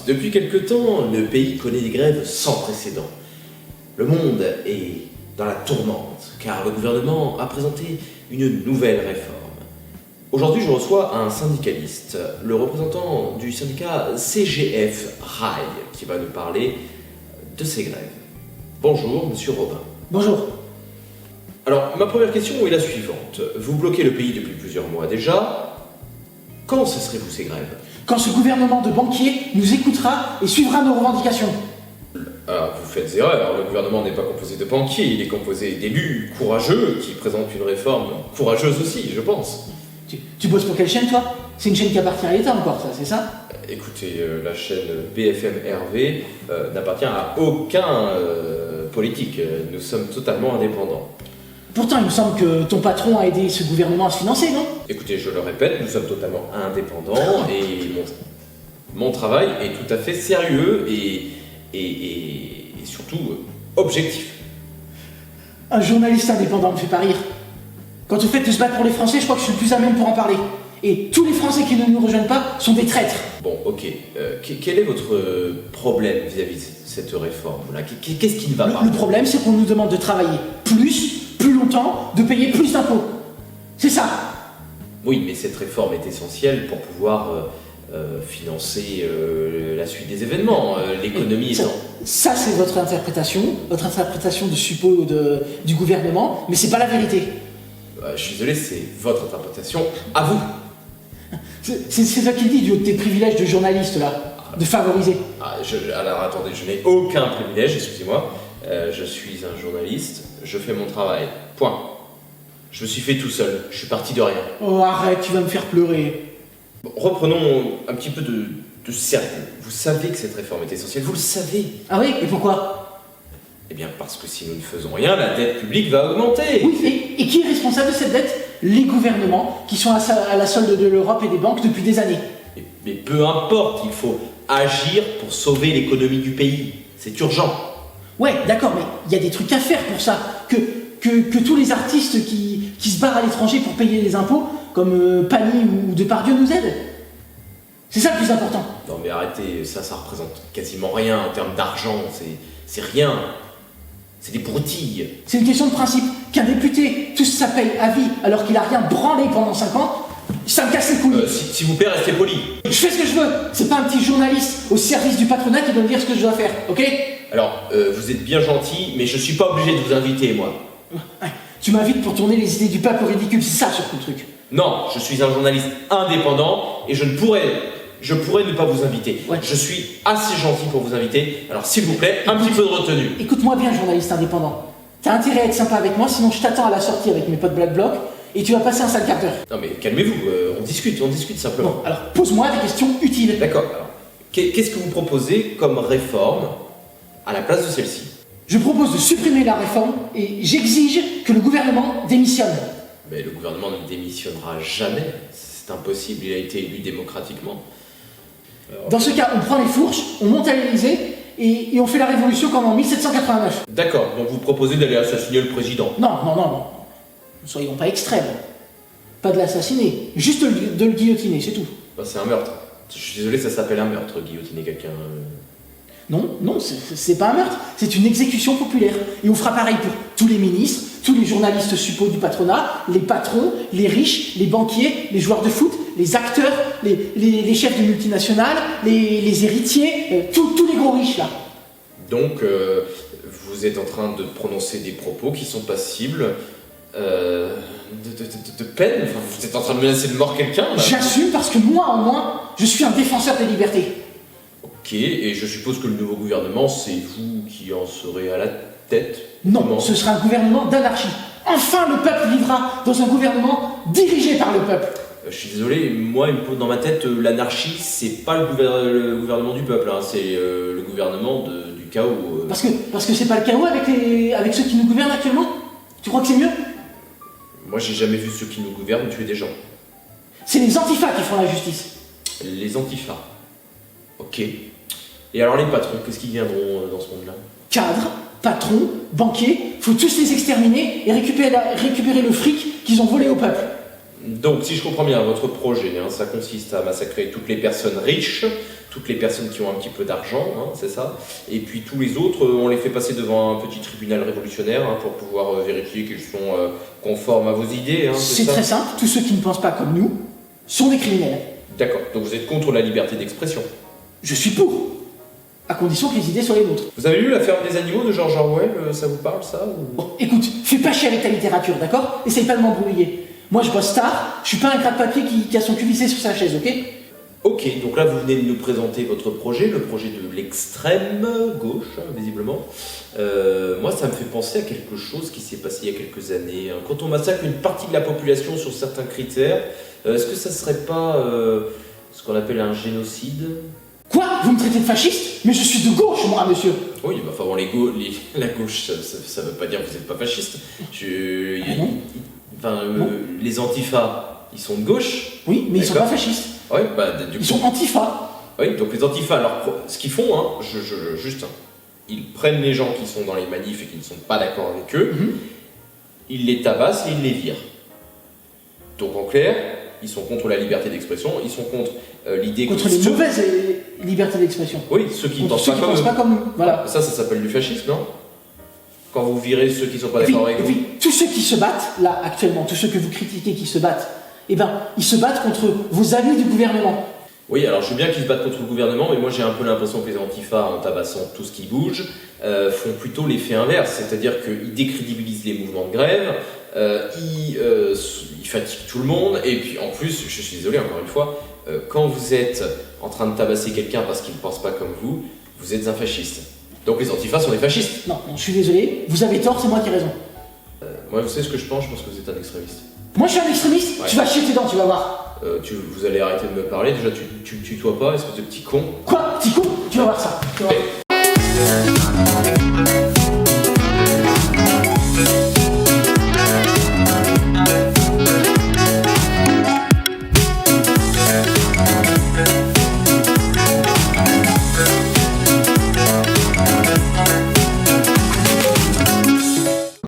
Depuis quelque temps, le pays connaît des grèves sans précédent. Le monde est dans la tourmente, car le gouvernement a présenté une nouvelle réforme. Aujourd'hui, je reçois un syndicaliste, le représentant du syndicat CGF Rail, qui va nous parler de ces grèves. Bonjour, monsieur Robin. Bonjour. Alors, ma première question est la suivante. Vous bloquez le pays depuis plusieurs mois déjà. Quand cesserez-vous ces grèves ? Quand ce gouvernement de banquiers nous écoutera et suivra nos revendications. Alors, vous faites erreur, le gouvernement n'est pas composé de banquiers, il est composé d'élus courageux qui présentent une réforme courageuse aussi, je pense. Tu bosses pour quelle chaîne, toi? C'est une chaîne qui appartient à l'État encore, ça, c'est ça? Écoutez, la chaîne BFM RV n'appartient à aucun politique, nous sommes totalement indépendants. Pourtant, il me semble que ton patron a aidé ce gouvernement à se financer, non? Écoutez, je le répète, nous sommes totalement indépendants et mon travail est tout à fait sérieux et surtout objectif. Un journaliste indépendant me fait pas rire. Quand au fait de se battre pour les Français, je crois que je suis le plus à même pour en parler. Et tous les Français qui ne nous rejoignent pas sont des traîtres. Bon, ok. Quel est votre problème vis-à-vis de cette réforme-là? Qu'est-ce qui ne va pas? Le problème, c'est qu'on nous demande de travailler plus longtemps, de payer plus d'impôts. C'est ça. Oui, mais cette réforme est essentielle pour pouvoir financer la suite des événements. L'économie étant... Ça, c'est votre interprétation de suppos du gouvernement, mais c'est pas la vérité. Je suis désolé, c'est votre interprétation à vous. C'est toi qui le dis, du haut de tes privilèges de journaliste, là, de favoriser. Alors attendez, je n'ai aucun privilège, excusez-moi. Je suis un journaliste, je fais mon travail. Point. Je me suis fait tout seul, je suis parti de rien. Oh, arrête, tu vas me faire pleurer. Bon, reprenons un petit peu de sérieux. Vous savez que cette réforme est essentielle, vous le savez. Ah oui, et pourquoi? Eh bien parce que si nous ne faisons rien, la dette publique va augmenter. Oui, et qui est responsable de cette dette? Les gouvernements, qui sont à la solde de l'Europe et des banques depuis des années. Mais peu importe, il faut agir pour sauver l'économie du pays. C'est urgent. Ouais, d'accord, mais il y a des trucs à faire pour ça. Que tous les artistes qui se barrent à l'étranger pour payer les impôts, comme Pani ou Depardieu, nous aident. C'est ça le plus important. Non mais arrêtez, ça représente quasiment rien en termes d'argent, c'est rien. C'est des broutilles. C'est une question de principe. Qu'un député, tout ça paye à vie, alors qu'il a rien branlé pendant 5 ans, ça me casse les couilles. S'il vous plaît, restez poli. Je fais ce que je veux. C'est pas un petit journaliste au service du patronat qui doit me dire ce que je dois faire, ok? Alors, vous êtes bien gentil, mais je suis pas obligé de vous inviter, moi. Tu m'invites pour tourner les idées du peuple au ridicule, c'est ça surtout le truc. Non, je suis un journaliste indépendant et je pourrais ne pas vous inviter. Ouais. Je suis assez gentil pour vous inviter, alors s'il vous plaît, un petit peu de retenue. Écoute-moi bien, journaliste indépendant. T'as intérêt à être sympa avec moi, sinon je t'attends à la sortie avec mes potes Black Bloc et tu vas passer un sale quart d'heure. Non mais calmez-vous, on discute simplement. Bon, alors pose-moi des questions utiles. D'accord, alors, qu'est-ce que vous proposez comme réforme à la place de celle-ci? Je propose de supprimer la réforme et j'exige que le gouvernement démissionne. Mais le gouvernement ne démissionnera jamais, c'est impossible, il a été élu démocratiquement. Alors... Dans ce cas, on prend les fourches, on monte à l'Élysée et on fait la révolution comme en 1789. D'accord, donc vous proposez d'aller assassiner le président? Non. Ne soyons pas extrêmes. Pas de l'assassiner, juste de le guillotiner, c'est tout. Bah, c'est un meurtre. Je suis désolé, ça s'appelle un meurtre, guillotiner quelqu'un. Non, c'est pas un meurtre, c'est une exécution populaire. Et on fera pareil pour tous les ministres, tous les journalistes suppos du patronat, les patrons, les riches, les banquiers, les joueurs de foot, les acteurs, les chefs de multinationales, les héritiers, tous les gros riches là. Donc, vous êtes en train de prononcer des propos qui sont passibles de peine? Enfin, vous êtes en train de menacer de mort quelqu'un là? J'assume parce que moi, au moins, je suis un défenseur des libertés. Ok, et je suppose que le nouveau gouvernement, c'est vous qui en serez à la tête? Non, Comment? Ce sera un gouvernement d'anarchie. Enfin, le peuple vivra dans un gouvernement dirigé par le peuple. Je suis désolé, moi, il me pose dans ma tête, l'anarchie, c'est pas le gouvernement du peuple, hein, c'est le gouvernement du chaos. Parce que c'est pas le chaos avec ceux qui nous gouvernent actuellement? Tu crois que c'est mieux? Moi, j'ai jamais vu ceux qui nous gouvernent tuer des gens. C'est les antifas qui font la justice. Les antifas. Ok. Et alors les patrons, qu'est-ce qu'ils viendront dans ce monde-là? Cadres, patrons, banquiers, faut tous les exterminer et récupérer le fric qu'ils ont volé au peuple. Donc, si je comprends bien, votre projet, ça consiste à massacrer toutes les personnes riches, toutes les personnes qui ont un petit peu d'argent, hein, c'est ça. Et puis tous les autres, on les fait passer devant un petit tribunal révolutionnaire hein, pour pouvoir vérifier qu'ils sont conformes à vos idées. Hein, C'est ça très simple, tous ceux qui ne pensent pas comme nous sont des criminels. D'accord, donc vous êtes contre la liberté d'expression. Je suis pour, à condition que les idées soient les nôtres. Vous avez lu La ferme des animaux de George Orwell, ça vous parle ça ou... Bon, écoute, fais pas chier avec ta littérature, d'accord? Essaye pas de m'embrouiller. Moi je bosse tard, je suis pas un gratte-papier qui a son cul vissé sur sa chaise, ok? Ok, donc là vous venez de nous présenter votre projet, le projet de l'extrême gauche, hein, visiblement. Moi ça me fait penser à quelque chose qui s'est passé il y a quelques années. Hein. Quand on massacre une partie de la population sur certains critères, est-ce que ça serait pas ce qu'on appelle un génocide? Quoi? Vous me traitez de fasciste? Mais je suis de gauche, moi, monsieur. Oui, bah, enfin bon, la gauche, ça veut pas dire que vous n'êtes pas fasciste. Non. Les antifas, ils sont de gauche. Oui, mais ils sont pas fascistes. Oui, bah du coup. Ils sont antifa. Oui, donc les antifas, alors ce qu'ils font, hein, juste, hein, ils prennent les gens qui sont dans les manifs et qui ne sont pas d'accord avec eux, ils les tabassent et ils les virent. Donc en clair, ils sont contre la liberté d'expression, ils sont contre l'idée... Contre les mauvaises libertés d'expression. Oui, ceux qui ne pensent pas comme nous. Voilà. Ça s'appelle du fascisme, non? Quand vous virez ceux qui ne sont pas d'accord avec vous. Et puis, tous ceux qui se battent, là, actuellement, tous ceux que vous critiquez qui se battent, eh ben, ils se battent contre vos amis du gouvernement. Oui, alors je veux bien qu'ils se battent contre le gouvernement, mais moi j'ai un peu l'impression que les antifas, en tabassant tout ce qui bouge, font plutôt l'effet inverse, c'est-à-dire qu'ils décrédibilisent les mouvements de grève, ils fatiguent tout le monde, et puis en plus, je suis désolé encore une fois, quand vous êtes en train de tabasser quelqu'un parce qu'il ne pense pas comme vous, vous êtes un fasciste. Donc les antifas sont des fascistes. Non, je suis désolé, vous avez tort, c'est moi qui ai raison. Moi, vous savez ce que je pense que vous êtes un extrémiste. Moi je suis un extrémiste? Ouais. Tu vas chier tes dents, tu vas voir. Vous allez arrêter de me parler, déjà tu me tutoies pas, espèce de petit con. Quoi? Petit con? Tu vas voir ça. Tu vas voir.